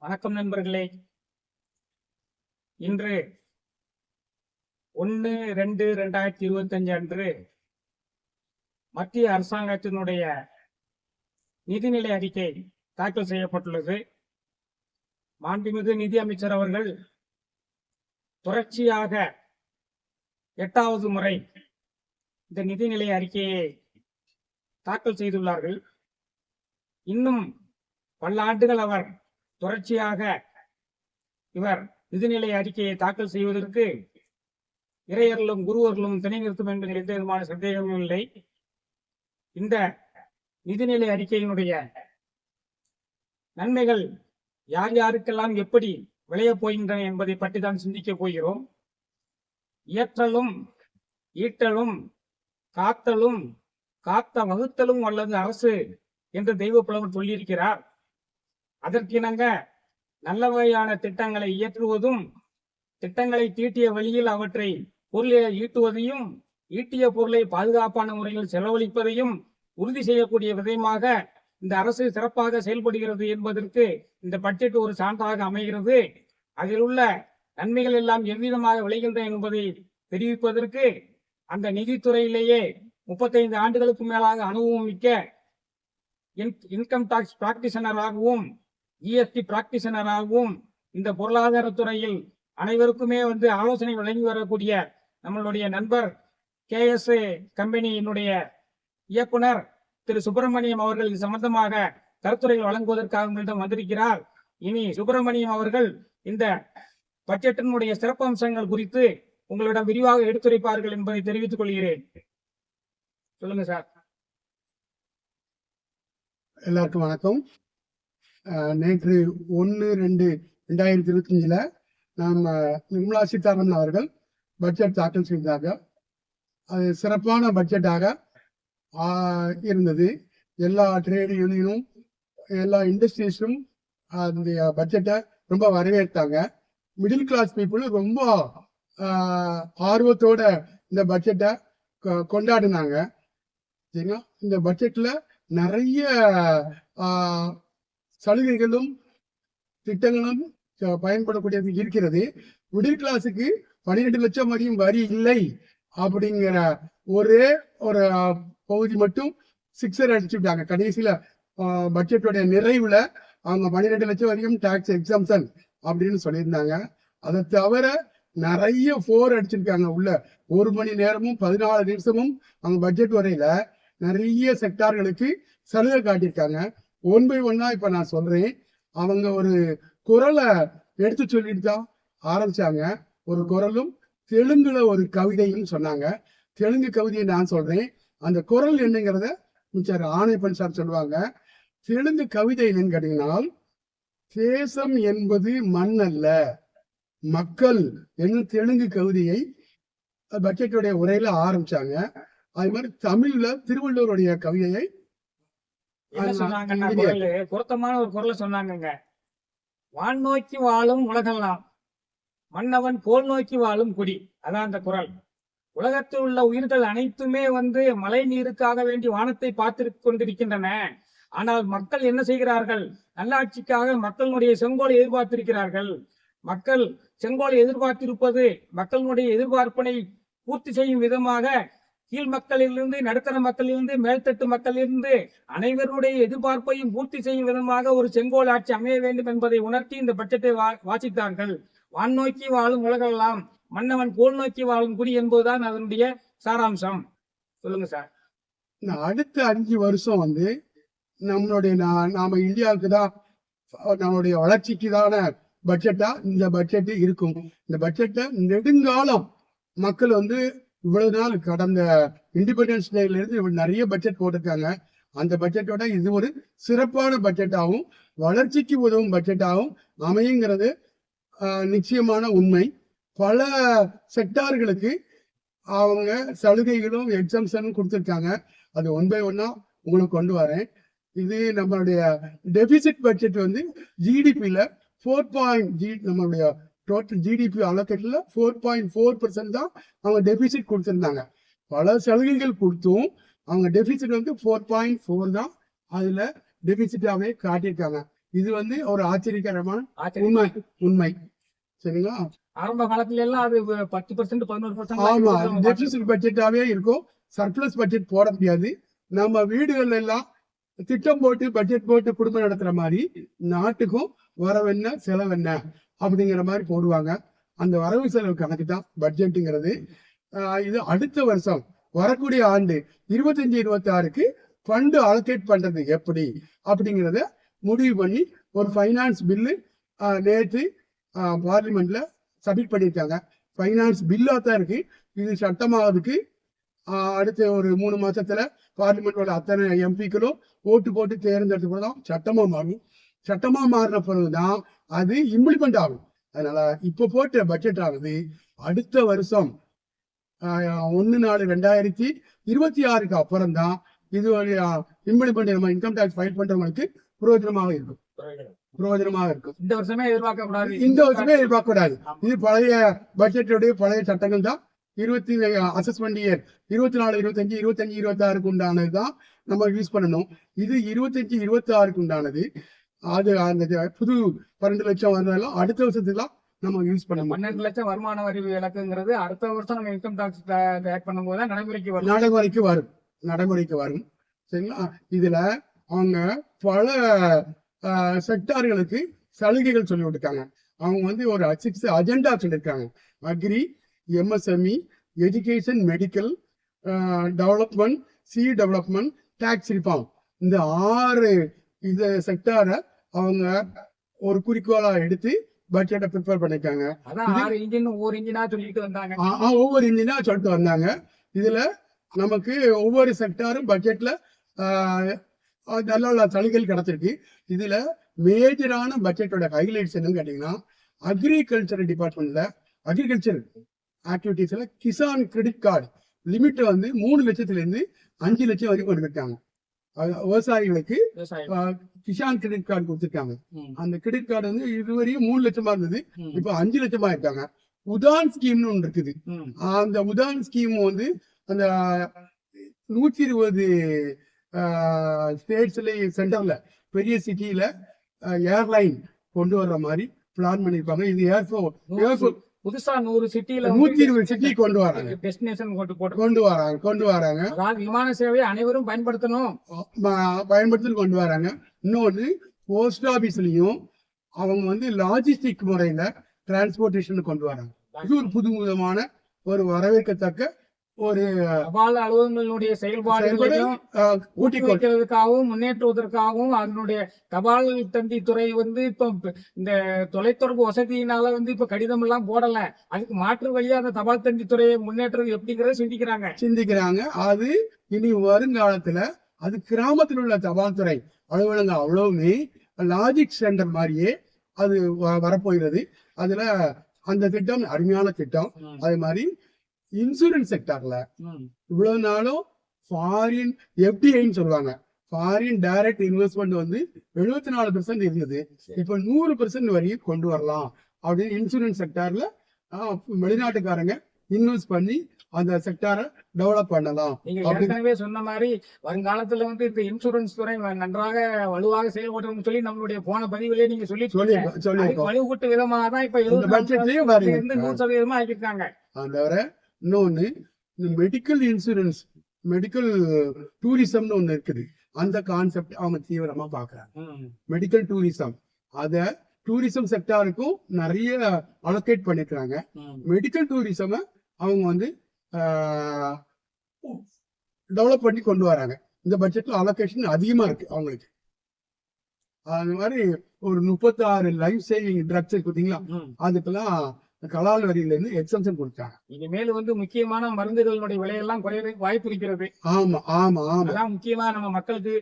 வணக்கம் நண்பர்களே. இன்று 1/2/2025 அன்று மத்திய அரசாங்கத்தினுடைய நிதிநிலை அறிக்கை தாக்கல் செய்யப்பட்டுள்ளது. மாண்புமிகு நிதி அமைச்சர் அவர்கள் தொடர்ச்சியாக 8வது முறை இந்த நிதிநிலை அறிக்கையை தாக்கல் செய்துள்ளார்கள். இன்னும் பல ஆண்டுகள் அவர் தொடர்ச்சியாக இவர் நிதிநிலை அறிக்கையை தாக்கல் செய்வதற்கு இறையர்களும் குருவர்களும் துணை நிறுத்தும் என்பதில் எந்த விதமான சந்தேகமும் இல்லை. இந்த நிதிநிலை அறிக்கையினுடைய நன்மைகள் யார் யாருக்கெல்லாம் எப்படி விளையப் போகின்றன என்பதை பற்றி தான் சிந்திக்கப் போகிறோம். இயற்றலும் ஈட்டலும் காத்தலும் காத்த வகுத்தலும் வல்லது அரசு என்று தெய்வ புலவர் சொல்லியிருக்கிறார். அதற்கிணங்க நல்ல வகையான திட்டங்களை இயற்றுவதும் திட்டங்களை தீட்டிய வழியில் அவற்றை பொருளை ஈட்டுவதையும் ஈட்டிய பொருளை பாதுகாப்பான முறையில் செலவழிப்பதையும் உறுதி செய்யக்கூடிய விதமாக இந்த அரசு சிறப்பாக செயல்படுகிறது என்பதற்கு இந்த பட்ஜெட் ஒரு சான்றாக அமைகிறது. அதில் உள்ள நன்மைகள் எல்லாம் எவ்விதமாக விளைகின்றன என்பதை தெரிவிப்பதற்கு அந்த நிதித்துறையிலேயே 35 ஆண்டுகளுக்கு மேலாக அனுபவம் மிக்க இன்கம் டாக்ஸ் பிராக்டிஷனராகவும் ஜிஎஸ்டி பிராக்டிஷனராகவும் இந்த பொருளாதாரத்துறையில் அனைவருக்குமே ஆலோசனை வழங்கி வரக்கூடிய நம்மளுடைய நண்பர் KS கம்பெனியினுடைய இயக்குனர் திரு சுப்பிரமணியம் அவர்கள் இது சம்பந்தமாக கருத்துரைகள் வழங்குவதற்காக உங்களிடம் வந்திருக்கிறார். இனி சுப்பிரமணியம் அவர்கள் இந்த பட்ஜெட்டினுடைய சிறப்பம்சங்கள் குறித்து உங்களிடம் விரிவாக எடுத்துரைப்பார்கள் என்பதை தெரிவித்துக் கொள்கிறேன். சொல்லுங்க சார். எல்லாருக்கும் வணக்கம். நேற்று 1/2/2025 நம்ம நிர்மலா சீதாராமன் அவர்கள் பட்ஜெட் தாக்கல் செய்தாங்க. அது சிறப்பான பட்ஜெட்டாக இருந்தது. எல்லா ட்ரேட் யூனியனும் எல்லா இண்டஸ்ட்ரீஸும் அந்த பட்ஜெட்டை ரொம்ப வரவேற்றாங்க. மிடில் கிளாஸ் பீப்புள் ரொம்ப ஆர்வத்தோட இந்த பட்ஜெட்டை கொண்டாடினாங்க. சரிங்களா? இந்த பட்ஜெட்ல நிறைய சலுகைகளும் திட்டங்களும் பயன்படக்கூடியது இருக்கிறது. மிடில் கிளாஸுக்கு 12 லட்சம் வரையும் வரி இல்லை அப்படிங்கிற ஒரே ஒரு பகுதி மட்டும் சிக்ஸர் அடிச்சுட்டாங்க. கடைசியில பட்ஜெட்டோடைய நிறைவுல அவங்க 12 லட்சம் வரையும் டாக்ஸ் எக்ஸம்ஷன் அப்படின்னு சொல்லியிருந்தாங்க. அதை தவிர நிறைய 4 அடிச்சிருக்காங்க. உள்ள 1 மணி நேரமும் 14 நிமிஷமும் அவங்க பட்ஜெட் வரையில நிறைய செக்டார்களுக்கு சலுகை காட்டியிருக்காங்க. 1 by 1 இப்ப நான் சொல்றேன். அவங்க ஒரு குரலை எடுத்து சொல்லிட்டு தான் ஆரம்பிச்சாங்க. ஒரு குரலும் தெலுங்குல ஒரு கவிதையும் சொன்னாங்க. தெலுங்கு கவிதையை நான் சொல்றேன். அந்த குரல் என்னங்கிறத மிச்சர் ஆணைப்பன் சார் சொல்லுவாங்க. தெலுங்கு கவிதை என்னன்னு கேட்டீங்கன்னா, தேசம் என்பது மண் அல்ல மக்கள் என்னும் தெலுங்கு கவிதையை பட்ஜெட்டுடைய உரையில ஆரம்பிச்சாங்க. அது மாதிரி தமிழ்ல திருவள்ளுவருடைய கவிதையை பொருத்தமான ஒரு குரலை சொன்னாங்க. வான் நோக்கி வாழும் உலகெல்லாம் மன்னவன் கோல் நோக்கி வாழும் குடி. அதான் அந்த குரல். உலகத்தில் உள்ள உயிர்கள் அனைத்துமே மழை நீருக்காக வேண்டி வானத்தை பார்த்து கொண்டிருக்கின்றன. ஆனால் மக்கள் என்ன செய்கிறார்கள்? நல்லாட்சிக்காக மக்களுடைய செங்கோலை எதிர்பார்த்திருக்கிறார்கள். மக்கள் செங்கோலை எதிர்பார்த்திருப்பது மக்களுடைய எதிர்பார்ப்பினை பூர்த்தி செய்யும் விதமாக கீழ் மக்களிலிருந்து நடுத்தர மக்களிலிருந்து மேல்தட்டு மக்களிலிருந்து அனைவருடைய எதிர்பார்ப்பையும் பூர்த்தி செய்யும் விதமாக ஒரு செங்கோல் ஆட்சி அமைய வேண்டும் என்பதை உணர்த்தி இந்த பட்ஜெட்டை வாசித்தார்கள். வான் நோக்கி வாழும் உலகெல்லாம் மன்னவன் கோல் நோக்கி வாழும் குடி என்பதுதான் அதனுடைய சாராம்சம். சொல்லுங்க சார். அடுத்த 5 வருஷம் நம்மளுடைய நாம இந்தியாவுக்கு தான் நம்மளுடைய வளர்ச்சிக்கு தான பட்ஜெட்டா இந்த பட்ஜெட் இருக்கும். இந்த பட்ஜெட்டை நெடுங்காலம் மக்கள் இவ்வளவு நாள் கடந்த இண்டிபெண்டன்ஸ் டேல இருந்து நிறைய பட்ஜெட் போட்டிருக்காங்க. அந்த பட்ஜெட்டோட இது ஒரு சிறப்பான பட்ஜெட்டாகவும் வளர்ச்சிக்கு உதவும் பட்ஜெட்டாகவும் அமையுங்கிறது நிச்சயமான உண்மை. பல செக்டார்களுக்கு அவங்க சலுகைகளும் எக்ஸம்ஷனும் கொடுத்துருக்காங்க. அது 1 by 1 உங்களுக்கு கொண்டு வரேன். இது நம்மளுடைய டெபிசிட் பட்ஜெட் ஜிடிபியில 4. நம்மளுடைய டோட்டல் ஜிடிபி அலோகேட்ல 4.4% தான் அவங்க டெபிசிட் கொடுத்திருந்தாங்க. பல சலுகைகள் கொடுத்தும் அவங்க டெபிசிட் 4.4 தான் அதுல டெபிசிட்டாவே காட்டியிருக்காங்க. இது வந்து ஒரு ஆச்சரியகரமான ஆச்சரியம். உண்மை உண்மை சரிங்களா. ஆரம்ப காலத்துல எல்லாம் அது 10% 11% ஆமா, நம்ம டெபிசிட் பட்ஜெட்டாவே இருக்கும். சர்ப்ளஸ் பட்ஜெட் போட முடியாது. நம்ம வீடுகள்ல எல்லாம் திட்டம் போட்டு பட்ஜெட் போட்டு குடும்பம் நடத்துற மாதிரி நாட்டுக்கும் வரவு என்ன செலவு என்ன அப்படிங்கிற மாதிரி போடுவாங்க. அந்த வரவு செலவு கணக்கு தான் பட்ஜெட்டுங்கிறது. இது அடுத்த வருஷம் வரக்கூடிய ஆண்டு 25-26க்கு ஃபண்ட் அலோகேட் பண்றது எப்படி அப்படிங்கிறத முடிவு பண்ணி ஒரு ஃபைனான்ஸ் பில்லு நேற்று பார்லிமெண்ட்ல சப்மிட் பண்ணியிருக்காங்க. ஃபைனான்ஸ் பில்லா தான் இருக்கு. இது சட்டமாவதுக்கு அடுத்த ஒரு 3 மாசத்துல பார்லிமெண்டோட அத்தனை எம்பிக்களும் ஓட்டு போட்டு தேர்ந்தெடுத்து தான் சட்டமா மாறும். சட்டமா மாறின பிறகுதான் அது இம்ப்ளிமெண்ட் ஆகும். அதனால இப்ப போட்ட பட்ஜெட் ஆகுது அடுத்த வருஷம் 1/4/2026க்கு அப்புறம் தான் இது இம்ப்ளிமெண்ட் நம்ம இன்கம் டேக்ஸ் ஃபைல் பண்றவங்களுக்கு பிரயோஜனமாக இருக்கும். இந்த வருஷமே எதிர்பார்க்க கூடாது. இது பழைய பட்ஜெட்டுடைய பழைய சட்டங்கள் தான். அசஸ்மெண்ட் இயர் 24-25 உண்டானதுதான் நம்ம யூஸ் பண்ணணும். இது 25-26க்கு உண்டானது. அது அந்த புது 12 லட்சம் வந்தாலும் அடுத்த வருஷத்துக்கு நம்ம யூஸ் பண்ணணும். 12 லட்சம் வருமான வரி விலக்குங்கிறது அடுத்த வருஷம் நம்ம இன்கம் டாக்ஸ் ஆட் பண்ணும்போது நடைமுறைக்கு வரும் சரிங்களா. இதுல அவங்க பல செக்டார்களுக்கு சலுகைகள் சொல்லி விட்டுருக்காங்க. அவங்க வந்து ஒரு 6 அஜெண்டா சொல்லியிருக்காங்க. Agri, MSME, education, medical, development, development, tax reform, இந்த 6 இந்த செக்டாரை அவங்க ஒரு குறிக்கோளா எடுத்து பட்ஜெட்டை ப்ரிப்பேர் பண்ணிருக்காங்க. ஒவ்வொரு இன்ஜினா சொல்லிட்டு வந்தாங்க. இதுல நமக்கு ஒவ்வொரு செக்டாரும் பட்ஜெட்ல நல்ல சலுகைகள் கிடைச்சிருக்கு. இதுல மேஜரான பட்ஜெட்டோட ஹைலைட்ஸ் என்னன்னு கேட்டீங்கன்னா, அக்ரிகல்ச்சர் டிபார்ட்மெண்ட்ல அக்ரிகல்ச்சர் ஆக்டிவிட்டிஸ்ல கிசான் கிரெடிட் கார்டு லிமிட் வந்து 3 லட்சத்துல இருந்து 5 லட்சம் வரைக்கும் கொடுத்துருக்காங்க. விவசாயிகளுக்கு கிசான் கிரெடிட் கார்டு கொடுத்துருக்காங்க. அந்த கிரெடிட் கார்டு வந்து இதுவரையும் 3 லட்சமா இருந்தது, இப்ப 5 லட்சமா இருக்காங்க. உதான் ஸ்கீம்னு ஒன்று இருக்குது. அந்த உதான் ஸ்கீம் வந்து அந்த 120 ஸ்டேட்ஸ்ல சென்டர்ல பெரிய சிட்டியில ஏர்லைன் கொண்டு வர்ற மாதிரி பிளான் பண்ணிருப்பாங்க. இது ஏர்ஃபோர்ஸ் புதுசா 100 சிட்டில 120 சிட்டி கொண்டு வராங்க. டெஸ்டினேஷன் கொண்டு வராங்க. விமான சேவையை அனைவரும் பயன்படுத்தணும் கொண்டு வராங்க. இன்னொன்னு போஸ்ட் ஆபீஸ்லயும் அவங்க வந்து லாஜிஸ்டிக் முறையில டிரான்ஸ்போர்டேஷன் கொண்டு வராங்க. இது ஒரு புது விதமான ஒரு வரவேற்கத்தக்க ஒரு தபால் அலுவலகங்களுடைய செயல்பாடுகளையும் ஊக்குவிக்கிறதுக்காகவும் முன்னேற்றுவதற்காகவும் அதனுடைய தபால் தந்தி துறை வந்து இப்ப இந்த தொலைத்தொடர்பு வசதியினால வந்து இப்ப கடிதம் எல்லாம் போடல, அதுக்கு மாற்று வழியா அந்த தபால் தந்தி துறையை முன்னேற்றது எப்படிங்கறத சிந்திக்கிறாங்க. அது இனி வருங்காலத்துல அது கிராமத்தில் உள்ள தபால் துறை அலுவலகம் அவ்வளவுமே லாஜிக் சென்டர் மாதிரியே அது வரப்போகிறது. அதுல அந்த திட்டம் அருமையான திட்டம். அதே மாதிரி இன்சூரன்ஸ் செக்டார்ல இவ்வளவு நாளும் ஃபாரின் எஃப்டிஐன்னு சொல்லுவாங்க, ஃபாரின் டைரக்ட் இன்வெஸ்ட்மெண்ட் வந்து 74% இருந்தது. இப்ப 100% வரையும் கொண்டு வரலாம் அப்படின்னு இன்சூரன்ஸ் செக்டார்ல வெளிநாட்டுக்காரங்க இன்வெஸ்ட் பண்ணி அந்த செக்டாரை டெவலப் பண்ணலாம். நீங்க ஏற்கனவே சொன்ன மாதிரி வருங்காலத்துல வந்து இந்த இன்சூரன்ஸ் துறை நன்றாக வலுவாக செயல்படும் சொல்லி நம்மளுடைய போன பதிவிலே நீங்க சொல்லி வலுவூட்டு விதமாக தான் இப்ப 100% ஆக்கியிருக்காங்க. தவிர இன்னொன்னு மெடிக்கல் இன்சூரன்ஸ், மெடிக்கல் டூரிசம்னு ஒண்ணு இருக்குது. அந்த கான்செப்ட் அவங்க தீவிரமா பாக்குறாங்க. மெடிக்கல் டூரிசம் அத டூரிசம் செக்டாருக்கும் நிறைய அலோகேட் பண்ணிருக்காங்க. மெடிக்கல் டூரிசம் அவங்க வந்து டெவலப் பண்ணி கொண்டு வராங்க. இந்த பட்ஜெட்ல அலோகேஷன் அதிகமா இருக்கு அவங்களுக்கு. அது மாதிரி ஒரு 36 லைஃப் சேவிங் ட்ரக்ஸ் பார்த்தீங்களா, அதுக்கெல்லாம் கலால் வரியில இருந்து எக்ஸம்ஷன் கொடுத்தாங்க. இனிமேல் வந்து முக்கியமான மருந்துகளுடைய விலையெல்லாம் குறையறதுக்கு வாய்ப்பு இருக்கிறது. ஆமா ஆமா ஆமா, அதான் முக்கியமா நம்ம மக்களுக்கு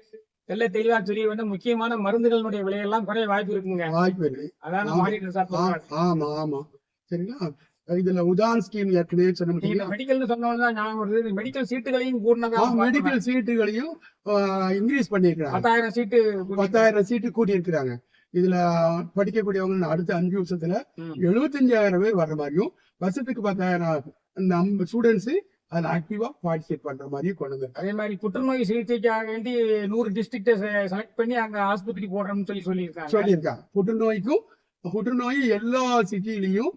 தெளிவா தெரிய வேண்டும். முக்கியமான மருந்துகளுடைய விலையெல்லாம் குறைய வாய்ப்பு இருக்குங்க. வாய்ப்பு இருக்கு. அதான் ஆமா ஆமா சரிங்களா. இதுல உதான் ஸ்கீம் ஏற்கனவே சொன்ன மெடிக்கல் சொன்னதான் ஞாபகம் வருது. மெடிக்கல் சீட்டுகளையும் மெடிக்கல் சீட்டுகளையும் இன்க்ரீஸ் பண்ணிருக்காங்க. 10,000 சீட்டு கூட்டி இருக்கிறாங்க. இதுல படிக்கக்கூடியவங்க அடுத்த 5 வருஷத்துல 75,000 பேர் வர்ற மாதிரியும், வருஷத்துக்கு 10,000 ஸ்டூடெண்ட்ஸ் அதுல ஆக்டிவா பார்ட்டிசிபேட் பண்ற மாதிரி கொண்டு வந்து அதே மாதிரி புற்றுநோய் சிகிச்சைக்காக வேண்டி 100 டிஸ்ட்ரிக்ட செலக்ட் பண்ணி அங்க ஆஸ்பத்திரி போடுறோம்னு சொல்லியிருக்காங்க. புற்றுநோய் எல்லா சிட்டிலையும்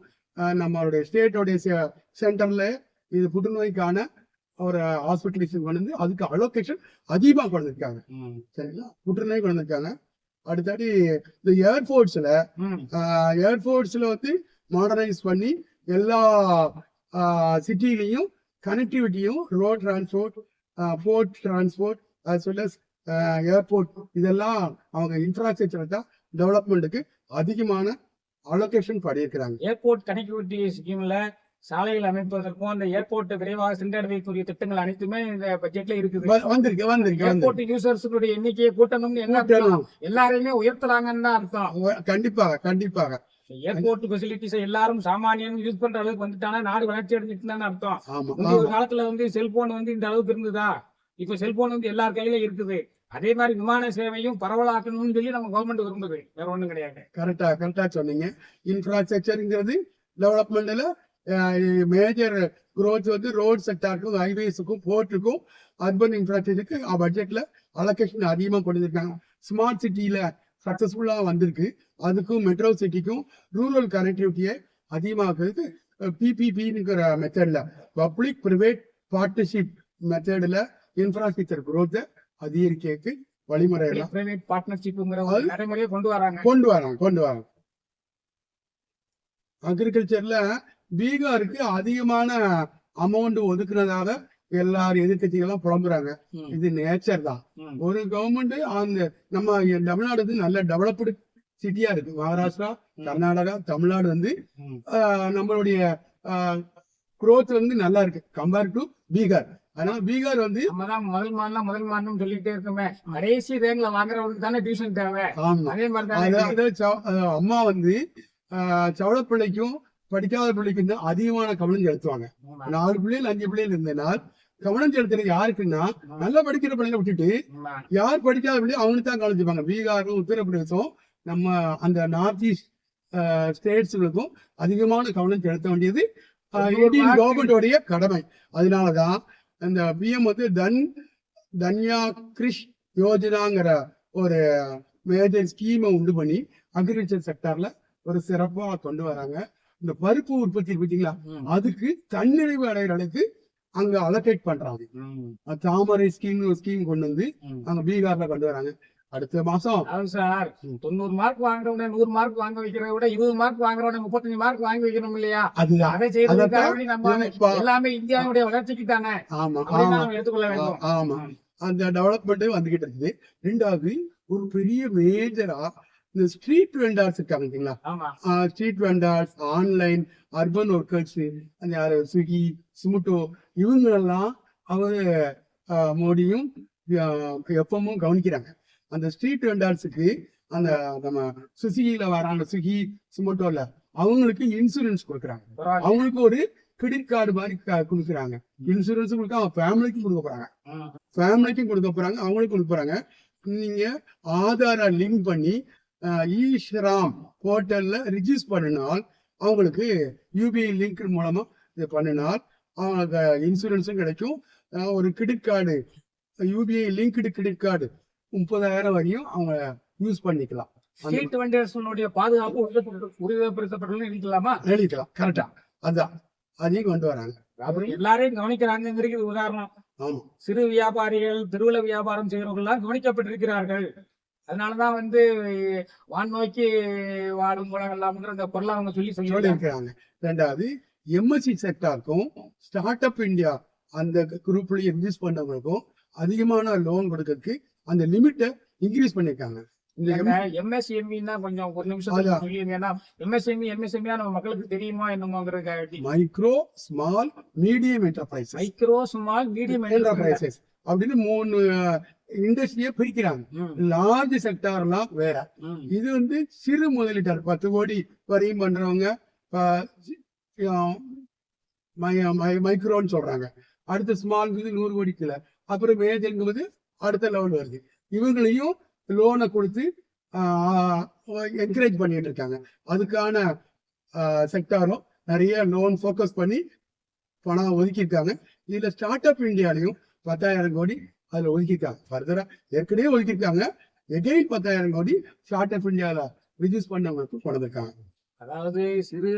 நம்மளுடைய ஸ்டேட்டோடைய சென்டர்ல இது புற்றுநோய்க்கான ஒரு ஹாஸ்பிட்டலைசேஷன் கொண்டு வந்து அதுக்கு அலோகேஷன் அதிகமா கொண்டு வந்திருக்காங்க. சரிங்களா, புற்றுநோய் கொண்டு வந்திருக்காங்க. அடுத்தடி இந்த ஏர்போர்ட்ஸ்ல வந்து மாடர்னைஸ் பண்ணி எல்லா சிட்டிலையும் கனெக்டிவிட்டியும் road transport, port transport as well as airport இதெல்லாம் அவங்க இன்ஃப்ராஸ்ட்ரக்சர் தான் டெவலப்மெண்ட்டுக்கு அதிகமான அலோகேஷன் பண்ணியிருக்கிறாங்க. ஏர்போர்ட் கனெக்டிவிட்டி ஸ்கீம்ல சாலைகள் அமைப்பதற்கும் அந்த ஏர்போர்ட் விரைவாக சென்றடையக்கூடிய திட்டங்கள் அனைத்துமே இந்த பட்ஜெட்ல இருக்குது. ஏர்போர்ட் யூசர்ஸுடைய எண்ணிக்கையை கூட்டணும்னு என்ன அர்த்தம்? எல்லாரையுமே உயர்த்துறாங்கன்னு தான் அர்த்தம். கண்டிப்பாக ஏர்போர்ட் ஃபெசிலிட்டிஸ் எல்லாரும் சாமானியம் யூஸ் பண்ற அளவுக்கு வந்துட்டானா நாடு வளர்ச்சி அடைஞ்சிட்டு அர்த்தம். ஒரு காலத்துல வந்து செல்போன் வந்து இந்த அளவுக்கு இருந்ததா? இப்ப செல்போன் வந்து எல்லார் கையில இருக்குது. அதே மாதிரி விமான சேவையும் பரவலாக்கணும்னு சொல்லி நம்ம கவர்மெண்ட் விரும்புது, வேற ஒண்ணும் கிடையாது. கரெக்டா சொன்னீங்க. இன்ஃப்ராஸ்ட்ரக்சர்ங்கிறது டெவலப்மெண்ட்ல மேஜர் குரோத் வந்து ரோட் செக்டாருக்கும், ஹைவேஸுக்கும், போர்ட்டுக்கும், அர்பன் இன்ஃப்ராஸ்ட்ரக்சருக்கு பட்ஜெட்ல அலோகேஷன் அதிகமா கொடுத்துருக்காங்க. ஸ்மார்ட் சிட்டியில சக்சஸ்ஃபுல்லா வந்திருக்கு. அதுக்கும் மெட்ரோ சிட்டிக்கும் ரூரல் கனெக்டிவிட்டியை அதிகமாக்குறதுக்கு PPP மெத்தட்ல பப்ளிக் பிரைவேட் பார்ட்னர்ஷிப் மெத்தட்ல இன்ஃப்ராஸ்ட்ரக்சர் குரோத்தை அதிகரிக்கிறதுக்கு வழிமுறைகள் பிரைவேட் பார்ட்னர்ஷிப்ங்கிற நடைமுறையை கொண்டு வராங்க. அக்ரிகல்ச்சர்ல பீகாருக்கு அதிகமான அமௌண்ட் ஒதுக்குனதாக எல்லாரும் எதிர்கட்சிகள்லாம் புலம்புறாங்க. இது நேச்சர் தான். ஒரு கவர்மெண்ட் அந்த நம்ம தமிழ்நாடு வந்து நல்ல டெவலப்டு சிட்டியா இருக்கு. மகாராஷ்டிரா, கர்நாடகா, தமிழ்நாடு வந்து நம்மளுடைய குரோத் வந்து நல்லா இருக்கு கம்பேர் டு பீகார். அதனால பீகார் வந்து முதல் மாநிலம் சொல்லிட்டே இருக்குமே, கடைசி ரேங்க்ல வாங்குறவங்களுக்கு தானே டியூஷன் தேவை. அதே மாதிரி அம்மா வந்து சவளப்பிள்ளைக்கும் படிக்காத பிள்ளைக்கும் தான் அதிகமான கவனம் செலுத்துவாங்க. 4 பிள்ளைகள் 5 பிள்ளைகள் இருந்தனால் கவனம் செலுத்துறது யாருக்குன்னா நல்லா படிக்கிற பிள்ளைங்களை விட்டுட்டு யார் படிக்காத பிள்ளை அவனுக்கு தான் கவனிச்சுப்பாங்க. பீகாரும் உத்தரப்பிரதேசம் நம்ம அந்த நார்த் ஈஸ்ட் ஸ்டேட்ஸ்களுக்கும் அதிகமான கவனம் செலுத்த வேண்டியது இந்தியன் கவர்மெண்டோடைய கடமை. அதனாலதான் அந்த பிஎம் வந்து தன்யா கிருஷ் யோஜனாங்கிற ஒரு மேஜர் ஸ்கீமை உண்டு பண்ணி அக்ரிகல்ச்சர் செக்டர்ல ஒரு சிறப்பா கொண்டு வராங்க. இந்த பருப்பு உற்பத்தி பார்த்தீங்களா, அதுக்கு தன்னிறைவு அடைகிற அளவுக்கு அங்க அலோகேட் பண்றாங்க. தாமரை ஸ்கீம் கொண்டு வந்து அங்க பீகார்ல கொண்டு வராங்க. அடுத்த மாசம் சார் 90 மார்க் வாங்குறவன 100 மார்க் வாங்க வைக்கிறத விட 20 மார்க் வாங்குறவன 35 மார்க் வாங்கி வைக்கணும் இல்லையா? அதை செய்யறதுக்காக நம்ம எல்லாமே இந்தியாவுடைய வளர்ச்சிக்கு தானே எடுத்துக்கொள்ள வேண்டும். ஆமா, அந்த டெவலப்மெண்ட் வந்துகிட்டு இருக்குது. ரெண்டாவது ஒரு பெரிய மேஜரா இந்த ஸ்ட்ரீட் வெண்டார்ஸ் இருக்காங்க. Street vendors, online urban workers, அந்த ஸ்விக்கி, சுமுட்டோ இவங்களெல்லாம் அவரு மோடியும் எப்பவும் கவனிக்கிறாங்க. அந்த ஸ்ட்ரீட் வெண்டார்ஸுக்கு அந்த நம்ம சுசுகில வராங்க, ஸ்விக்கி சுமோட்டோல அவங்களுக்கு இன்சூரன்ஸ் கொடுக்குறாங்க. அவங்களுக்கு ஒரு கிரெடிட் கார்டு மாதிரி கொடுக்குறாங்க. இன்சூரன்ஸ் கொடுக்க அவங்க ஃபேமிலிக்கும் கொடுக்க போறாங்க, அவங்களுக்கும் கொடுக்க போறாங்க. நீங்க ஆதார லிங்க் பண்ணி ஈஸ்ராம் போர்ட்டல்ல ரிஜிஸ்டர் பண்ணினால் அவங்களுக்கு யூபிஐ லிங்க் மூலமா இது பண்ணினால் அவங்களுக்கு இன்சூரன்ஸும் கிடைக்கும். ஒரு credit card, UPI linked credit card 30,000 வரையும் அவங்க யூஸ் பண்ணிக்கலாம். ஸ்ட்ரீட் வெண்டர்ஸ்னுடைய பாதுகாப்பு உறுதிப்படுத்தப்பட்டு எழுதிக்கலாம். கரெக்டா, அதான் அதையும் கொண்டு வராங்க. எல்லாரையும் கவனிக்கிறாங்க. உதாரணம், சிறு வியாபாரிகள், திருவிழா வியாபாரம் செய்யறவங்கலாம் கவனிக்கப்பட்டிருக்கிறார்கள். அதனாலதான் வந்து வான்நோக்கி வாடும் உலகம்ங்கிற அந்த பொருளை அவங்க சொல்லி இருக்கிறாங்க. ரெண்டாவது எம்எஸ்சி செக்டாருக்கும் ஸ்டார்ட் அப் இந்தியா அந்த குரூப்ல இன்வெஸ்ட் பண்ணவங்களுக்கும் அதிகமான லோன் கொடுக்கறதுக்கு அந்த லிமிட்டை இன்க்ரீஸ் பண்ணிருக்காங்க. எம்எஸ்எம்இ கொஞ்சம் ஒரு நிமிஷம் சொல்லிருங்க. எம்எஸ்எம்இ நம்ம மக்களுக்கு தெரியுமா என்னமோங்கிறது. மைக்ரோ ஸ்மால் மீடியம் என்டர்பிரைசஸ் அப்படின்னு 3 இண்டஸ்ட்ரியை பிரிக்கிறாங்க. லார்ஜ் செக்டார்லாம் வேற. இது வந்து சிறு முதலீட்டார் 10 கோடி வரையும் பண்றவங்க மைக்ரோன்னு சொல்றாங்க. அடுத்த ஸ்மால் 100 கோடி கீழே, அப்புறம் மேஜர்ங்கும்போது அடுத்த லெவல் வருது. இவங்களையும் லோனை கொடுத்து என்கரேஜ் பண்ணிட்டு இருக்காங்க. அதுக்கான செக்டாரும் நிறைய லோன் ஃபோக்கஸ் பண்ணி பணம் ஒதுக்கியிருக்காங்க. இதுல ஸ்டார்ட் அப் இந்தியாலையும் 10,000 கோடி அதுல ஒதுக்கிருக்காங்க. ஃபர்தரா ஏற்கனவே ஒதுக்கிருக்காங்க. எகைன் 10,000 கோடி ஸ்டார்ட் அப் இந்தியால ரிஜிஸ்டர் பண்ணவங்களுக்கு கொண்டிருக்காங்க. அதாவது சிறு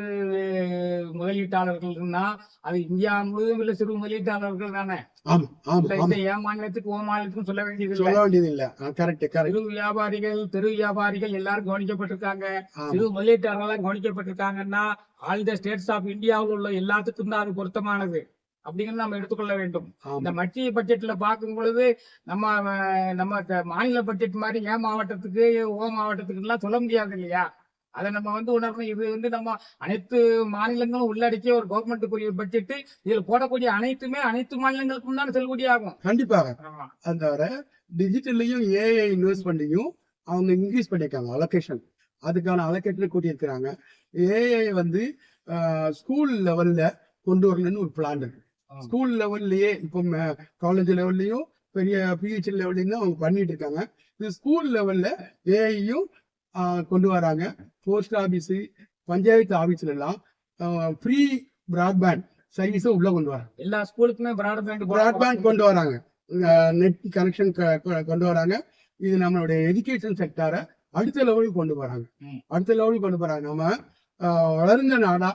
முதலீட்டாளர்கள்னா அது இந்தியா முழுவதும் உள்ள சிறு முதலீட்டாளர்கள் தானே. ஆமா ஆமா இல்ல ஆமா இந்த என் மாநிலத்துக்கு ஓ மாநிலத்துக்கும் சொல்ல வேண்டியது சொல்ல இல்லை. வேண்டியது இல்ல. Correct correct. சிறு வியாபாரிகள் தெரு வியாபாரிகள் எல்லாரும் கவனிக்கப்பட்டிருக்காங்க. ஆமா சிறு முதலீட்டாளர்கள் கவனிக்கப்பட்டிருக்காங்கன்னா ஆல் த ஸ்டேட்ஸ் ஆஃப் இந்தியாவில் உள்ள எல்லாத்துக்கும் தான் அது பொருத்தமானது அப்படிங்கிறது நம்ம எடுத்துக்கொள்ள வேண்டும். இந்த ஆமா மத்திய பட்ஜெட்ல பார்க்கும் பொழுது நம்ம நம்ம மாநில பட்ஜெட் மாதிரி ஏன் மாவட்டத்துக்கு ஓ மாவட்டத்துக்கு எல்லாம் சொல்ல முடியாது இல்லையா. அதை நம்ம உணரணும். இது நம்ம அனைத்து மாநிலங்களும் உள்ளடக்கிய ஒரு கவர்மெண்ட்டுக்குரிய பட்ஜெட். இதுல போடக்கூடிய அனைத்து மாநிலங்களுக்கும் தான் செல்லுபடியாகும். கண்டிப்பாக. ஆமா. அந்த டிஜிட்டல்லையும் ஏஐ இன்வெஸ்ட்மெண்ட்டையும் அவங்க இன்க்ரீஸ் பண்ணிருக்காங்க. அலோகேஷன் அதுக்கான அலோகேஷன் கூட்டியிருக்கிறாங்க. ஏஐ ஸ்கூல் லெவல்ல கொண்டு வரணும்னு ஒரு பிளான் இருக்கு. ஸ்கூல் லெவல்லயே இப்போ காலேஜ் லெவல்லையும் பெரிய பிஹெச்டி லெவல்லையும் தான் அவங்க பண்ணிட்டு இருக்காங்க. இது ஸ்கூல் லெவல்ல ஏஐயும் கொண்டு வராங்க. போஸ்ட் ஆபீஸ் பஞ்சாயத்து ஆபீஸ்ல எல்லாம் ஃப்ரீ பிராட்பேண்ட் சர்வீஸும் உள்ள கொண்டு வராங்க. எல்லா ஸ்கூலுக்குமே பிராட்பேண்ட் கொண்டு வராங்க. நெட் கனெக்ஷன் கொண்டு வராங்க. இது நம்மளுடைய எஜுகேஷன் செக்டாரை அடுத்த லெவலுக்கு கொண்டு போறாங்க. நம்ம வளர்ந்த நாடா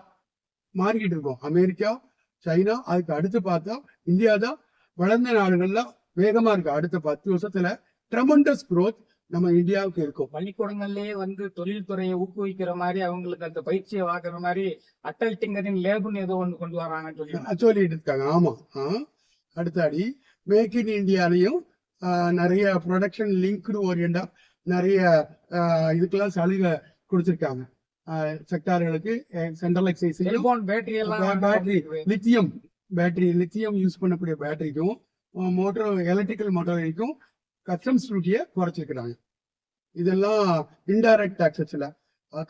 மாறிக்கிட்டு இருக்கோம். அமெரிக்கா சைனா அதுக்கு அடுத்து பார்த்தா இந்தியா தான் வளர்ந்த நாடுகள்ல வேகமா இருக்கு. அடுத்த 10 வருஷத்துல ட்ரெமெண்டஸ் growth நம்ம இந்தியாவுக்கு இருக்கும். பள்ளிக்கூடங்கள்லயே தொழில்துறையை ஊக்குவிக்கிற மாதிரி அவங்களுக்கு அந்த பயிற்சியை வாங்குற மாதிரி அட்டல் டிங்கரிங் லேபுன்னு ஏதோ ஒண்ணு கொண்டு வராங்கன்னு சொல்லிட்டு இருக்காங்க. ஆமா. அடுத்தாடி மேக் இன் இந்தியாலையும் நிறைய ப்ரொடக்ஷன் லிங்க்டு ஓரியண்டா நிறைய இதுக்கெல்லாம் சலுகை கொடுத்துருக்காங்க. செக்டார்களுக்கு சென்ட்ரலைசேஷன் பேட்டரி லித்தியம் யூஸ் பண்ணக்கூடிய பேட்டரிக்கும் எலக்ட்ரிக்கல் மோட்டாருக்கும் கஸ்டம்ஸ் டியூட்டியை குறைச்சிருக்கிறாங்க. இதெல்லாம் இன்டைரக்ட் டாக்ஸஸ்ல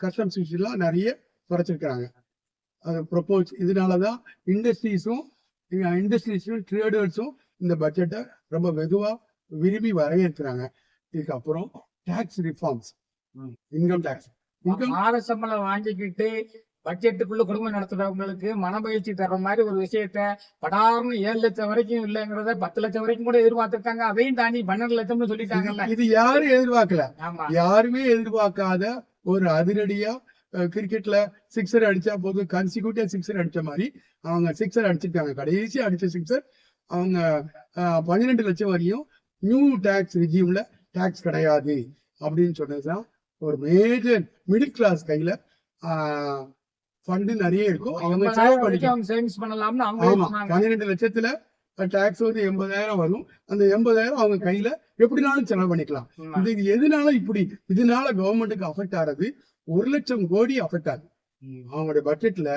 கஸ்டம்ஸ் டியூட்டிலாம் நிறைய குறைச்சிருக்கிறாங்க. அது ப்ரொபோஸ். இதனாலதான் இண்டஸ்ட்ரீஸும் ட்ரேடர்ஸும் இந்த பட்ஜெட்டை ரொம்ப வெகுவா விரும்பி வரவேற்கிறாங்க. இதுக்கப்புறம் டாக்ஸ் ரிஃபார்ம்ஸ், இன்கம் டாக்ஸ். மாத சம்பளம் வாங்கிக்கிட்டு பட்ஜெட்டுக்குள்ள குடும்பம் நடத்துறவங்களுக்கு மனமகிழ்ச்சி தர்ற மாதிரி ஒரு விஷயத்த படார்னு 7 லட்சம் வரைக்கும் இல்லைங்கிறத 10 லட்சம் வரைக்கும் கூட எதிர்பார்த்திருக்காங்க. அதையும் தாண்டி 12 லட்சம்னு சொல்லிட்டாங்கல்ல. இது யாரும் எதிர்பார்க்கல. யாருமே எதிர்பார்க்காத ஒரு அதிரடியா கிரிக்கெட்ல சிக்ஸர் அடிச்சா போதும் கன்சிக்யூட்டிவ் சிக்ஸர் அடிச்ச மாதிரி அவங்க சிக்ஸர் அடிச்சிருக்காங்க. கடைசியா அடிச்ச சிக்ஸர் அவங்க 12 லட்சம் வரையும் நியூ டாக்ஸ் ரிஜியூம்ல டாக்ஸ் கிடையாது அப்படின்னு சொன்னதுதான் ஒரு மேஜர் மிடில் கிளாஸ் கையில ஃபண்ட் நிறைய இருக்கும். அவங்க செலவு பண்ணிக்கலாம். 12 லட்சத்துல டாக்ஸ் 80,000 வரும். அந்த 80,000 அவங்க கையில எப்படினாலும் செலவு பண்ணிக்கலாம். இது எதனால இதனால கவர்மெண்ட்டுக்கு அஃபெக்ட் ஆறது 1 லட்சம் கோடி அஃபெக்ட் ஆகுது. அவங்களுடைய பட்ஜெட்ல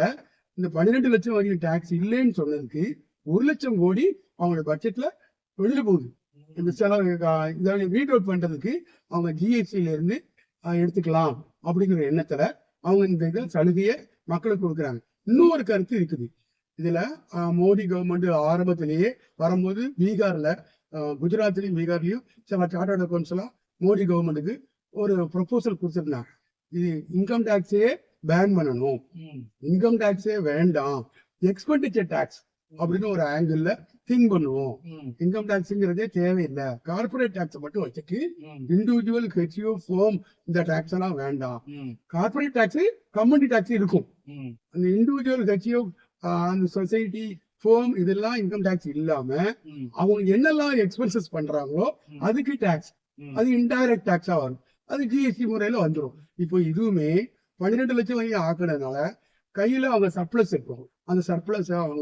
இந்த 12 லட்சம் வரைக்கும் டாக்ஸ் இல்லைன்னு சொன்னதுக்கு 1 லட்சம் கோடி அவங்களுடைய பட்ஜெட்ல வெளியில போகுது. இந்த செலவு ரீட் அவுட் பண்றதுக்கு அவங்க ஜிஎஸ்டில இருந்து எடுத்துக்கலாம் அப்படிங்கிற எண்ணத்துல அவங்க இந்த சலுகையை மக்களுக்கு கொடுக்குறாங்க. இன்னொரு கருத்து இருக்குது இதுல. மோடி கவர்மெண்ட் ஆரம்பத்திலேயே வரும்போது பீகார்ல குஜராத்லயும் பீகார்லயும் சில சார்ட்டர்ட் அக்கௌண்ட்ஸ் எல்லாம் மோடி கவர்மெண்ட்டுக்கு ஒரு ப்ரொபோசல் கொடுத்துருந்தாங்க. இது இன்கம் டாக்ஸே பேன் பண்ணணும், இன்கம் டாக்ஸே வேண்டாம், எக்ஸ்பெண்டிச்சர் டாக்ஸ் அப்படின்னு ஒரு ஆங்கிள் திங்க் பண்ணுவோம். இன்கம் டாக்ஸ்ங்கிறதே தேவையில்லை, கார்பரேட் டாக்ஸ் மட்டும் வச்சுட்டு இண்டிவிஜுவல் ஹெச்யூ ஃபோம் இந்த டாக்ஸ் எல்லாம் வேண்டாம். கார்பரேட் டாக்ஸ் கம்யூனிட்டி டாக்ஸ் இருக்கும். அந்த இண்டிவிஜுவல் ஹெச்யூ அந்த சொசைட்டி ஃபோம் இதெல்லாம் இன்கம் டாக்ஸ் இல்லாம அவங்க என்னெல்லாம் எக்ஸ்பென்சஸ் பண்றாங்களோ அதுக்கு டாக்ஸ், அது இன்டைரக்ட் டாக்ஸா வரும். அது ஜிஎஸ்டி முறையில வந்துடும். இப்போ இதுவுமே 12 லட்சம் வரைக்கும் ஆக்குனதுனால கையில அவங்க சர்ப்ளஸ் இருக்கும். அந்த சர்ப்ளஸ் அவங்க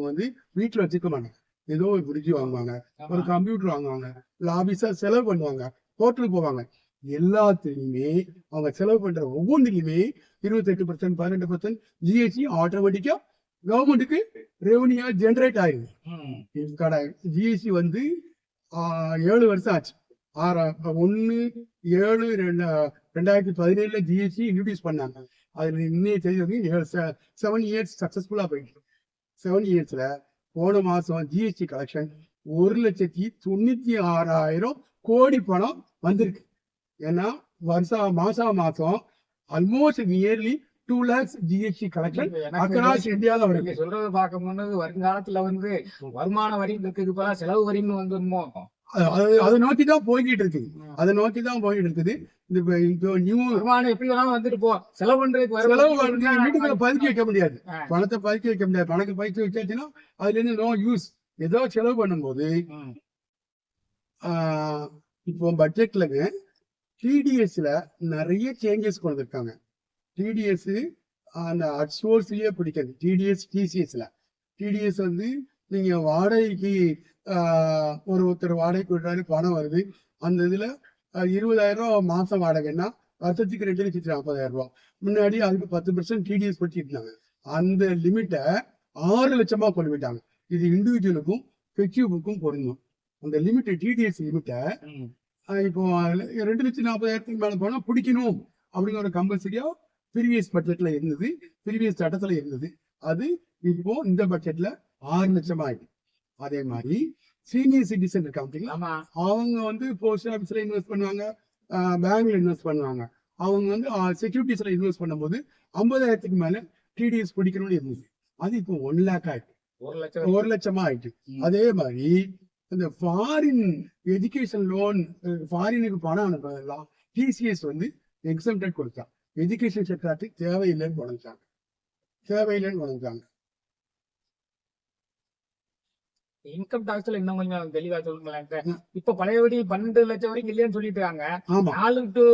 வீட்டுல வச்சுக்க மாட்டாங்க. ஏதோ ஒரு ஃப்ரிட்ஜ் வாங்குவாங்க, ஒரு கம்ப்யூட்டர் வாங்குவாங்க, இல்ல ஆபீஸா செலவு பண்ணுவாங்க, ஹோட்டலுக்கு போவாங்க. எல்லாத்துலயுமே அவங்க செலவு பண்ற ஒவ்வொன்றுலையுமே 28%, 12% ஜிஎஸ்டி ஆட்டோமேட்டிக்கா கவர்மெண்ட்டுக்கு ரெவன்யூ ஜெனரேட் ஆயிடுது. ஜிஎஸ்டி 7 வருஷம் ஆச்சு. 1/7/2017 ஜிஎஸ்டி இன்ட்ரோடியூஸ் பண்ணாங்க. அதுல இன்னைய தேதி 7 இயர்ஸ் சக்சஸ்ஃபுல்லா போயிட்டு 7 இயர்ஸ்ல போன மாசம் ஜிஎஸ்டி கலெக்ஷன் 1,96,000 கோடி பணம் வந்திருக்கு. ஏன்னா மாசம் almost nearly 2 lakhs GST collection எனக்கு across இந்தியால வருது. நீங்க சொல்றத பார்க்கும்போது வருங்காலத்துல வந்து வருமான வரி இருக்கிறதுக்கு பதிலா செலவு வரின்னு வந்துருமோ? அதை நோக்கி தான் போய்கிட்டு இருக்குது. அதை நோக்கி தான் போய்கிட்டு இருக்குது. இப்போ நியூ வருமானம் எப்படி வேணாலும் வந்துட்டு போ, செலவு பண்றதுக்கு செலவு வந்து வீட்டுக்குள்ள பதுக்கி வைக்க முடியாது. பணத்தை பதுக்கி வைக்க முடியாது. பணத்தை பதுக்கி வச்சாச்சுன்னா அதுல இருந்து நோ யூஸ். ஏதோ செலவு பண்ணும்போது இப்போ பட்ஜெட்லங்க டிடிஎஸ்ல நிறைய சேஞ்சஸ் கொண்டு வந்திருக்காங்க. டிடிஎஸ் அந்த அட்சோர்ஸ்லயே பிடிக்காது. டிடிஎஸ் டிசிஎஸ்ல டிடிஎஸ் வந்து நீங்க வாடகைக்கு ஒருத்தர் வாடகைக்கு விடுறாரு, பணம் வருது. அந்த இதுல 20,000 ரூபாய் மாசம் வாடகைன்னா வருஷத்துக்கு 2,40,000 ரூபாய். முன்னாடி அதுக்கு 10% டிடிஎஸ் படுத்திருந்தாங்க. அந்த லிமிட்டை 6 லட்சமா கொண்டு போயிட்டாங்க. இது இண்டிவிஜுவலுக்கும் பெக்யூபுக்கும் பொருந்தும். அந்த லிமிட் டிடிஎஸ் லிமிட்டை இப்போ 2,40,000 மேல போனா பிடிக்கணும் அப்படிங்கிற ஒரு கம்பல்சரியா ப்ரீவியஸ் பட்ஜெட்ல இருந்தது, ப்ரீவியஸ் சட்டத்துல இருந்தது. அது இப்போ இந்த பட்ஜெட்ல 6 லட்சமா ஆயிடுச்சு. அதே மாதிரி சீனியர் சிட்டிசன் இருக்காங்க, அவங்க வந்து போஸ்ட் ஆபீஸ்ல இன்வெஸ்ட் பண்ணுவாங்க, பேங்க்ல இன்வெஸ்ட் பண்ணுவாங்க. அவங்க வந்து செக்யூரிட்டிஸ்ல இன்வெஸ்ட் பண்ணும்போது 50,000 மேல டிடிஎஸ் பிடிக்கணும்னு இருந்துச்சு. அது இப்போ 1 lakh ஆயிடுச்சு, 1 லட்சமா ஆயிடுச்சு. அதே மாதிரி இந்த ஃபாரின் எஜுகேஷன் லோன், ஃபாரினுக்கு பணம் அனுப்புறதெல்லாம் டிசிஎஸ் வந்து எக்ஸம்டட் கொடுத்தா. எஜுகேஷன் செக்டருக்கு தேவையில்லைன்னு குறைஞ்சாங்க. இன்கம் டாக்ஸ்ல இன்னும் கொஞ்சம் தெளிவா சொல்லுங்களேன். இப்ப பழையபடி 12 லட்சம் வரைக்கும் இல்லையான்னு சொல்லிட்டு இருக்காங்க. 4 to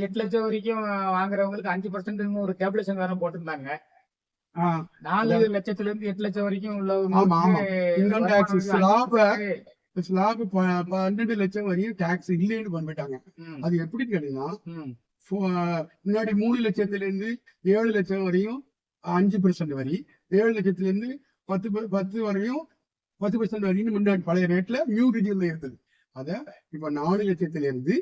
8 லட்சம் வரைக்கும் வாங்குறவங்களுக்கு 5% ஒரு கேபிலேஷன் வேற போட்டிருந்தாங்க. 4 லட்சத்துல இருந்து 8 லட்சம் வரைக்கும் உள்ளவங்க ஸ்லாப் 12 லட்சம் வரையும் டாக்ஸ் இல்லைன்னு பண்ணிட்டாங்க. அது எப்படின்னு கேட்டீங்கன்னா, முன்னாடி 3 லட்சத்துல இருந்து 7 லட்சம் வரையும் 5% வரி, 7 லட்சத்துல இருந்து 10 வரையும் 10% வரையும் முன்னாடி பழைய ரேட்ல நியூ ரிஜியம்ல இருந்தது. அத இப்ப 4 லட்சத்துல இருந்து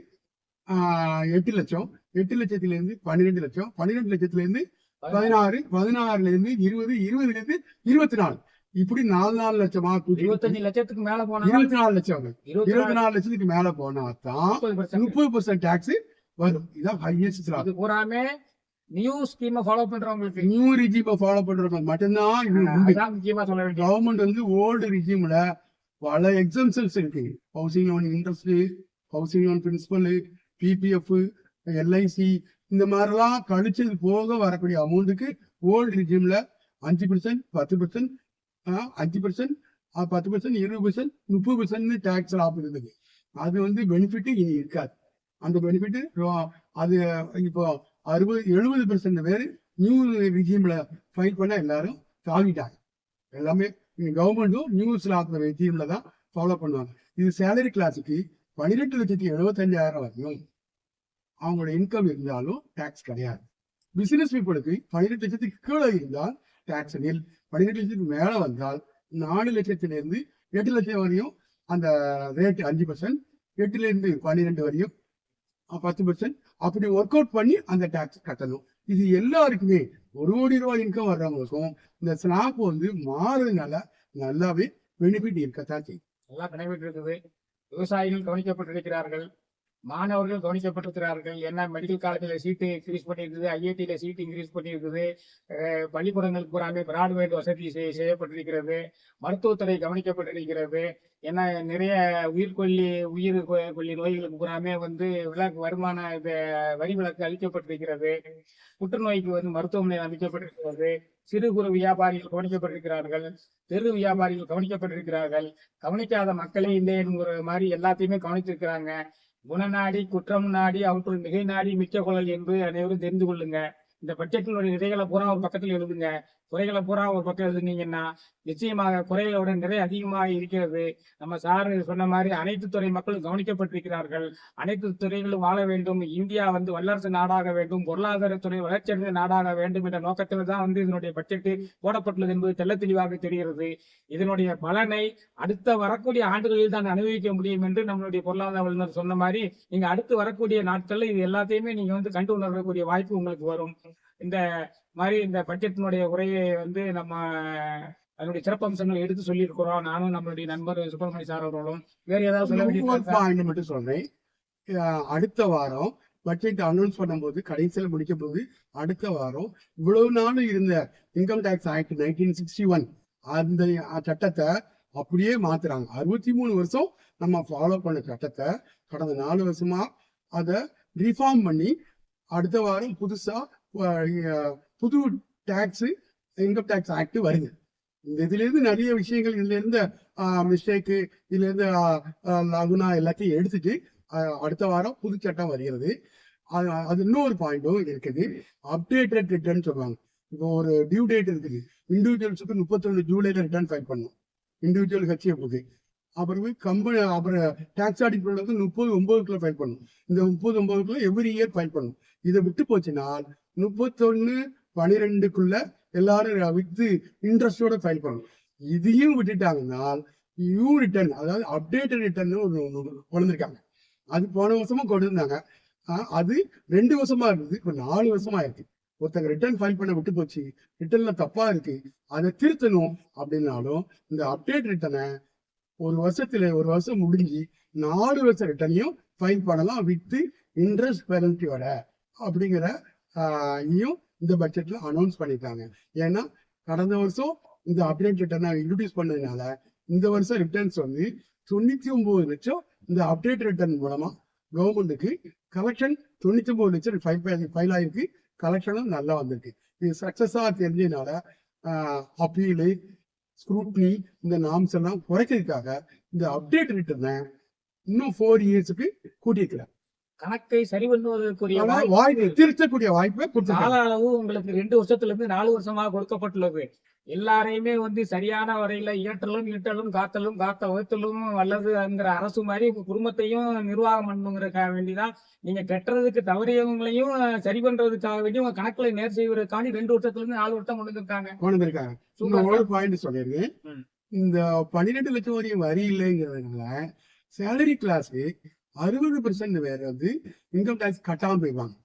8 லட்சம், 8 லட்சத்துல இருந்து 12 லட்சம், 12 லட்சத்துல இருந்து 16, 16ல இருந்து 20, 20ல இருந்து 24, இப்படி 4 லட்சமா 25 லட்சத்துக்கு மேல போனா 24 லட்சம், 24 லட்சத்துக்கு மேல போனா தான் 30% டாக்ஸ் வரும். இதான் ஹையஸ்ட். இது பூராமே நியூ ஸ்கீமை ஃபாலோ பண்றவங்களுக்கு, நியூ ரிஜிமை ஃபாலோ பண்றவங்க மட்டும்தான் இது முக்கியமா சொல்ல வேண்டிய. கவர்மெண்ட் வந்து ஓல்டு ரிஜிம்ல பல எக்ஸம்ஷன்ஸ் இருக்கு. Housing loan interest, housing loan principal, PPF, LIC, இந்த மாதிரிலாம் கழிச்சது போக வரக்கூடிய அமௌண்ட்டுக்கு ஓல்டு ரிஜிம்ல 5%, 10%, 5%, 10%, 20%, 30% டாக்ஸ் லாப் இருந்தது. அது வந்து பெனிஃபிட் இனி இருக்காது. அந்த பெனிஃபிட் அது இப்போ 60-70% பேர் நியூ ரிஜிம்ல ஃபைல் பண்ண எல்லாரும் தாவிட்டாங்க. எல்லாமே கவர்மெண்ட்டும் நியூ ஸ்லாப் ரிஜிம்ல தான் ஃபாலோ பண்ணுவாங்க. இது சேலரி கிளாஸுக்கு 18,75,000 வரையும் அவங்களோட இன்கம் இருந்தாலும் டாக்ஸ் கிடையாது. பிசினஸ் பீப்புளுக்கு 18 லட்சத்துக்கு கீழே இருந்தால் டாக்ஸ் நில். 18 லட்சத்துக்கு மேல வந்தால் 4 லட்சத்துல இருந்து 8 லட்சம் வரையும் அந்த ரேட் 5%, 8ல இருந்து 12 வரையும் 10%, அப்படி ஒர்க் அவுட் பண்ணி அந்த டாக்ஸ் கட்டணும். இது எல்லாருக்குமே 1 கோடி ரூபாய் இன்கம் வர்றவங்களுக்கும் இந்த ஸ்லாப் வந்து மாறுறதுனால நல்லாவே பெனிஃபிட் இருக்கத்தான் செய்யும். நல்லா பெனிஃபிட் இருக்குது. விவசாயிகள் கவனிக்கப்பட்டிருக்கிறார்கள், மாணவர்கள் கவனிக்கப்பட்டிருக்கிறார்கள். ஏன்னா மெடிக்கல் காலேஜில் சீட்டு இன்க்ரீஸ் பண்ணியிருக்குது, ஐஐடியில சீட்டு இன்க்ரீஸ் பண்ணியிருக்குது, பள்ளிக்கூடங்களுக்கு பூராமே பிராட்பேண்ட் வசதி செய்யப்பட்டிருக்கிறது, மருத்துவத்துறை கவனிக்கப்பட்டிருக்கிறது. ஏன்னா நிறைய உயிர் கொல்லி நோய்களுக்கு பூராமே வந்து வருமான வரி விலக்கு அளிக்கப்பட்டிருக்கிறது. புற்றுநோய்க்கு வந்து மருத்துவமனை அமைக்கப்பட்டிருக்கிறது. சிறு குறு வியாபாரிகள் கவனிக்கப்பட்டிருக்கிறார்கள், தெரு வியாபாரிகள் கவனிக்கப்பட்டிருக்கிறார்கள். கவனிக்காத மக்களே இல்லைங்கிற மாதிரி எல்லாத்தையுமே கவனித்திருக்கிறாங்க. குணநாடி குற்றம் நாடி அவற்றுள் மிகை நாடி மிக்க குழல் என்று அனைவரும் தெரிந்து கொள்ளுங்க. இந்த பட்ஜெட்டினுடைய நிறைகளை பூரா ஒரு பக்கத்தில் எழுதுங்க, குறைகளை பூரா ஒரு பக்கம் எழுதுனீங்கன்னா நிச்சயமாக குறைகளோட நிறைய அதிகமாக இருக்கிறது. நம்ம சார் சொன்ன மாதிரி அனைத்து துறை மக்களும் கவனிக்கப்பட்டிருக்கிறார்கள். அனைத்து துறைகளும் வாழ வேண்டும், இந்தியா வந்து வல்லரசு நாடாக வேண்டும், பொருளாதாரத்துறை வளர்ச்சியடைந்த நாடாக வேண்டும் என்ற நோக்கத்தில் தான் வந்து இதனுடைய பட்ஜெட் போடப்பட்டுள்ளது என்பது தெள்ள தெளிவாக தெரிகிறது. இதனுடைய பலனை அடுத்த வரக்கூடிய ஆண்டுகளில் தான் அனுபவிக்க முடியும் என்று நம்மளுடைய பொருளாதார வல்லுநர் சொன்ன மாதிரி நீங்க அடுத்து வரக்கூடிய நாட்கள்ல இது எல்லாத்தையுமே நீங்க வந்து கண்டு உணரக்கூடிய வாய்ப்பு உங்களுக்கு வரும். இந்த மாதிரி இந்த பட்ஜெட்டினுடைய உரையை வந்து நம்ம அதனுடைய சிறப்பம்சங்களை எடுத்து சொல்லி இருக்கிறோம். நானும் நம்மளுடைய நண்பர் சுப்பிரமணிய சார் அவர்களும். வேற ஏதாவது சொல்ல வேண்டிய மட்டும் சொல்றேன். அடுத்த வாரம் பட்ஜெட் அனௌன்ஸ் பண்ணும்போது கடைசியில் முடிக்க போது அடுத்த வாரம் இவ்வளவு நாள் இருந்த இன்கம் டேக்ஸ் ஆக்ட் 1961 அந்த சட்டத்தை அப்படியே மாத்துறாங்க. 63 வருஷம் நம்ம ஃபாலோ பண்ண சட்டத்தை கடந்த 4 வருஷமா அதை ரிஃபார்ம் பண்ணி அடுத்த வாரம் புதுசா புது டாக்ஸ் இன்கம் டேக்ஸ் ஆக்ட் வருது. இதுல இருந்து நிறைய விஷயங்கள் இதுல இருந்த மிஸ்டேக்கு இதுல இருந்து லகுனா எல்லாத்தையும் எடுத்துட்டு அடுத்த வாரம் புது சட்டம் வருகிறது. அது இன்னொரு பாயிண்டும் இருக்குது, அப்டேட்டட் ரிட்டர்ன் சொல்லுவாங்க. இப்போ ஒரு டியூ டேட் இருக்குது, இண்டிவிஜுவல்ஸுக்கு 31 ஜூலைல ரிட்டர்ன் ஃபைல் பண்ணும் இண்டிவிஜுவல் ஹெச்எஃப்க்கு. அப்புறமே கம்பெனி அப்புறம் டாக்ஸ் ஆடிட் பண்ணுறது 30/9 ஃபைல் பண்ணும். இந்த 30/9 எவ்ரி இயர் ஃபைல் பண்ணும். இதை விட்டு போச்சுன்னா 31/12 எல்லாரும் வித் இன்ட்ரெஸ்டோட ஃபைல் பண்ணும். இதையும் விட்டுட்டாங்கன்னா யூ ரிட்டர்ன், அதாவது அப்டேட்டட் ரிட்டர்ன் கொண்டு வந்திருக்காங்க. அது போன வருஷமும் கொண்டு வந்தாங்க. அது 2 வருஷமா இருந்தது, இப்போ 4 வருஷமா இருக்கு. ஒருத்தங்க ரிட்டர்ன் ஃபைல் பண்ண விட்டு போச்சு, ரிட்டர்ன்ல தப்பா இருக்கு, அதை திருத்தணும் அப்படின்னாலும் இந்த அப்டேட் ரிட்டர்னை ஒரு வருஷம் முடிஞ்சு 4 வருஷம் ரிட்டர்னையும் ஃபைல் பண்ணலாம் வித் இன்ட்ரெஸ்ட் பெனல்ட்டியோட அப்படிங்கிற இந்த பட்ஜெட்ல அனௌன்ஸ் பண்ணிட்டாங்க. ஏன்னா கடந்த வருஷம் இந்த அப்டேட் ரிட்டர்னை இன்ட்ரடியூஸ் பண்ணதுனால இந்த வருஷம் ரிட்டர்ன்ஸ் வந்து 99 லட்சம் இந்த அப்டேட் ரிட்டர்ன் மூலமா கவர்மெண்ட்டுக்கு கலெக்ஷன் 99 லட்சம் ஃபைல் ஆயிருக்கு. கலெக்ஷனும் நல்லா வந்திருக்கு. இது சக்சஸா தெரிஞ்சதுனால அப்பீலு ஸ்க்ரூட்னி இந்த நாம்ஸ் எல்லாம் குறைக்கிறதுக்காக இந்த அப்டேட் ரிட்டர்னை இன்னும் 4 இயர்ஸுக்கு கூட்டியிருக்கிறார். கணக்கை சரி பண்ணுவதற்குரிய திருத்தக்கூடிய வாய்ப்பை கால அளவு உங்களுக்கு 2 வருஷத்துல இருந்து 4 வருஷமாக கொடுக்கப்பட்டுள்ளது. எல்லாரையுமே வந்து சரியான வரையில ஈட்டலும் காத்தலும் காத்த வகுத்தலும் வல்லதுங்கிற அரசு மாதிரி உங்க குடும்பத்தையும் நிர்வாகம் பண்ணுங்கிறதுக்காக வேண்டிதான் நீங்க கட்டுறதுக்கு தவறியவங்களையும் சரி பண்றதுக்காக வேண்டி உங்க கணக்குல நேர் செய்வதற்காண்டி 2 வருஷத்துல இருந்து 4 வருஷம் கொண்டு வந்திருக்காங்க. ஒரு பாயிண்ட் சொல்லிருக்கேன், இந்த 12 லட்சம் வரையும் வரி இல்லைங்கிறதுனால சேலரி கிளாஸ்க்கு 60% பேர் வந்து இன்கம் டேக்ஸ் கட்டாம போயிடுவாங்க.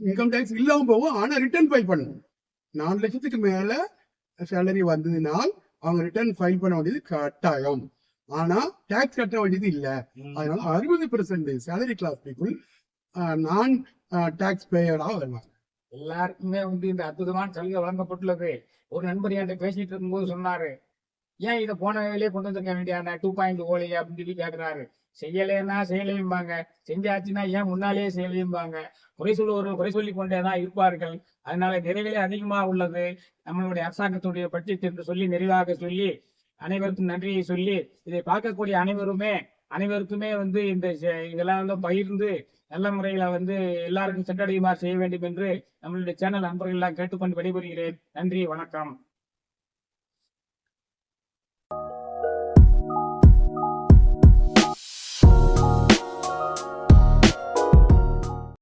இன்கம் டேக்ஸ் இல்லாம போகும், ஆனா ரிட்டர்ன் ஃபைல் பண்ணணும். 4 லட்சத்துக்கு மேல சேலரி வந்ததுனால் அவங்க ரிட்டர்ன் ஃபைல் பண்ண வேண்டியது கட்டாயம், ஆனா டாக்ஸ் கட்ட வேண்டியது இல்ல. அதனால 60% சேலரி கிளாஸ் பீப்புள் நான் டாக்ஸ் பேயரா வருவாங்க. எல்லாருக்குமே வந்து இந்த அற்புதமான சலுகை வழங்கப்பட்டுள்ளது. ஒரு நண்பர் என்கிட்ட பேசிட்டு இருக்கும்போது சொன்னாரு, ஏன் இதை போன வேலையே கொண்டு வந்துருக்க வேண்டிய 2.0 அப்படின்னு சொல்லி கேட்கிறாரு. செய்யலைன்னா செய்யலையும்பாங்க, செஞ்சாச்சுன்னா ஏன் முன்னாலேயே செய்யலையும்பாங்க. குறை சொல்லி கொண்டேதான் இருப்பார்கள். அதனால நிறைவேலே அதிகமா உள்ளது நம்மளுடைய அரசாங்கத்துடைய பட்ஜெட் என்று சொல்லி நிறைவாக சொல்லி அனைவருக்கும் நன்றியை சொல்லி இதை பார்க்கக்கூடிய அனைவருக்குமே வந்து இதெல்லாம் வந்து பகிர்ந்து நல்ல முறையில வந்து எல்லாருக்கும் சென்றடையுமாறு செய்ய வேண்டும் என்று நம்மளுடைய சேனல் நண்பர்கள் எல்லாம் கேட்டுக்கொண்டு விடைபெறுகிறேன். நன்றி, வணக்கம்.